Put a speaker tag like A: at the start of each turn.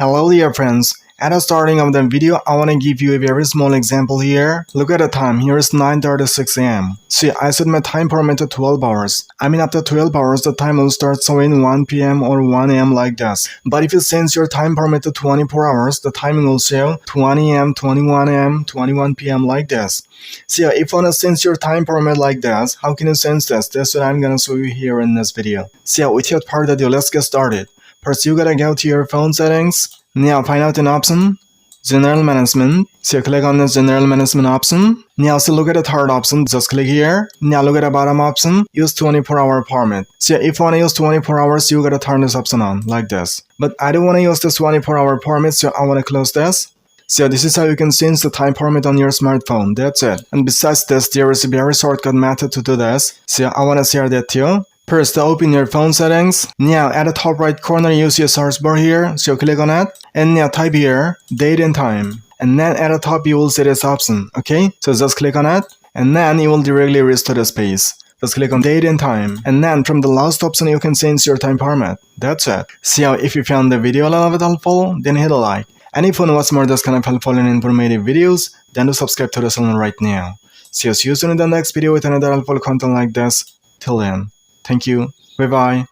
A: Hello dear friends, at the starting of the video I want to give you a very small example here. Look at the time, here is 9:36 am. See, I set my time parameter to 12 hours. I mean after 12 hours the time will start showing 1 p.m. or 1 am like this. But if you change your time parameter to 24 hours, the timing will show 20 am, 21 am, 21 p.m. like this. See, if you want to change your time parameter like this, how can you change this? That's what I'm gonna show you here in this video. See, without further ado, let's get started. First, you gotta go to your phone settings. Now, find out an option, General Management. So, click on the General Management option. Now, so look at the third option. Just click here. Now, look at the bottom option. Use 24-hour permit. So, if you wanna use 24 hours, you gotta turn this option on like this. But I don't wanna use this 24-hour permit, so I wanna close this. So this is how you can change the time parameter on your smartphone. That's it. And besides this, there is a very shortcut method to do this. So I want to share that too. First, open your phone settings. Now at the top right corner, you see a search bar here. So click on it. And now type here, date and time. And then at the top, you will see this option. Okay? So just click on it. And then you will directly reach to this page. Just click on date and time. And then from the last option, you can change your time parameter. That's it. So if you found the video a little bit helpful, then hit a like. And if you want to watch more of this kind of helpful and informative videos, then do subscribe to the channel right now. See you soon in the next video with another helpful content like this. Till then, thank you. Bye bye.